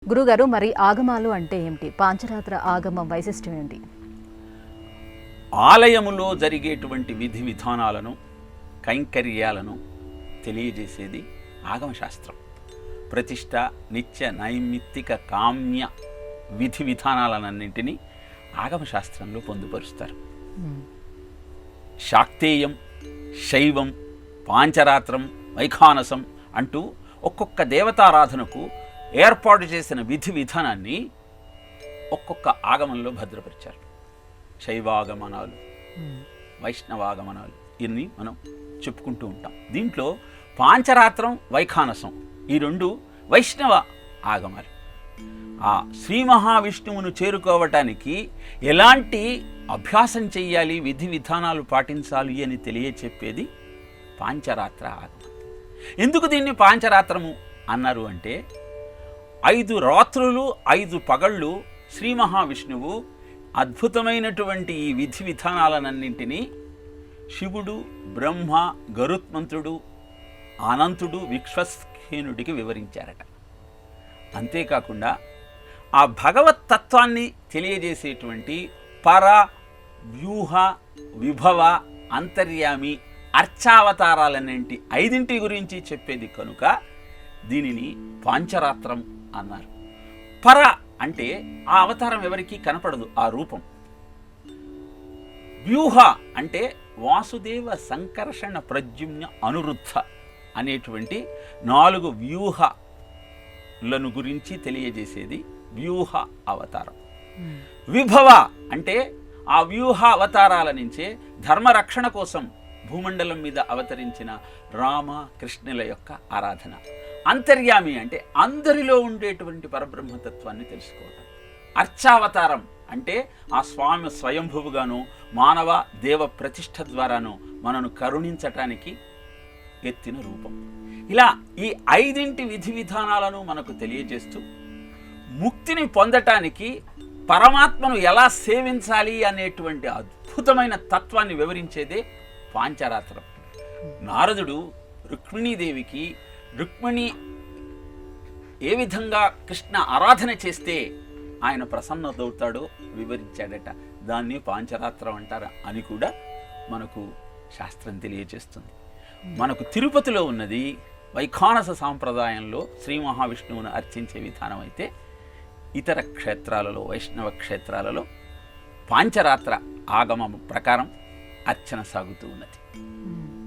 గురుగారు, మరి ఆగమాలు అంటే ఏమిటి? పాంచరాత్ర ఆగమం వైశిష్ట్యం ఏంటి? ఆలయములో జరిగేటువంటి విధి విధానాలను, కైంకర్యాలను తెలియజేసేది ఆగమశాస్త్రం. ప్రతిష్ట, నిత్య నైమిత్తిక కామ్య విధి విధానాలన్నింటినీ ఆగమశాస్త్రంలో పొందుపరుస్తారు. శాక్తేయం, శైవం, పాంచరాత్రం, వైఖానసం అంటూ ఒక్కొక్క దేవతారాధనకు ఏర్పాటు చేసిన విధి విధానాన్ని ఒక్కొక్క ఆగమంలో భద్రపరిచారు. శైవాగమనాలు, వైష్ణవాగమనాలు ఇన్ని మనం చెప్పుకుంటూ ఉంటాం. దీంట్లో పాంచరాత్రం, వైఖానసం ఈ రెండు వైష్ణవ ఆగమాలు. ఆ శ్రీ మహావిష్ణువును చేరుకోవటానికి ఎలాంటి అభ్యాసం చెయ్యాలి, విధి విధానాలు పాటించాలి అని తెలియచెప్పేది పాంచరాత్ర ఆగమం. ఎందుకు దీన్ని పాంచరాత్రము అన్నారు అంటే 5 రాత్రులు 5 పగళ్ళు శ్రీ మహావిష్ణువు అద్భుతమైనటువంటి ఈ విధి విధానాలన్నింటినీ శివుడు, బ్రహ్మ, గరుత్మంతుడు, అనంతుడు, విశ్వక్సేనుడికి వివరించారట. అంతేకాకుండా ఆ భగవత్ తత్వాన్ని తెలియజేసేటువంటి పర, వ్యూహ, విభవ, అంతర్యామి, అర్చావతారాలన్నింటి 5 గురించి చెప్పేది కనుక దీనిని పాంచరాత్రం అన్నారు. పర అంటే ఆ అవతారం ఎవరికీ కనపడదు, ఆ రూపం. వ్యూహ అంటే వాసుదేవ, సంకర్షణ, ప్రద్యుమ్న, అనురుద్ధ అనేటువంటి 4 వ్యూహలను గురించి తెలియజేసేది వ్యూహ అవతారం. విభవ అంటే ఆ వ్యూహ అవతారాల నుంచే ధర్మరక్షణ కోసం భూమండలం మీద అవతరించిన రామ, కృష్ణుల యొక్క ఆరాధన. అంతర్యామి అంటే అందరిలో ఉండేటువంటి పరబ్రహ్మతత్వాన్ని తెలుసుకోవటం. అర్చావతారం అంటే ఆ స్వామి స్వయంభువుగాను, మానవ దేవ ప్రతిష్ఠ ద్వారాను మనను కరుణించటానికి ఎత్తిన రూపం. ఇలా ఈ 5 విధి విధానాలను మనకు తెలియజేస్తూ ముక్తిని పొందటానికి పరమాత్మను ఎలా సేవించాలి అనేటువంటి అద్భుతమైన తత్వాన్ని వివరించేదే పాంచరాత్రం. నారదుడు రుక్మిణీదేవికి రుక్మిణి ఏ విధంగా కృష్ణ ఆరాధన చేస్తే ఆయన ప్రసన్నతవుతాడో వివరించాడట. దాన్ని పాంచరాత్రం అంటారా అని కూడా మనకు శాస్త్రం తెలియజేస్తుంది. మనకు తిరుపతిలో ఉన్నది వైఖానస సాంప్రదాయంలో శ్రీ మహావిష్ణువును అర్చించే విధానం అయితే, ఇతర క్షేత్రాలలో, వైష్ణవ క్షేత్రాలలో పాంచరాత్ర ఆగమం ప్రకారం అర్చన సాగుతూ ఉన్నది.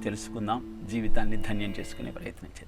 తెలుసుకుందాం, జీవితాన్ని ధన్యం చేసుకునే ప్రయత్నం చేద్దాం.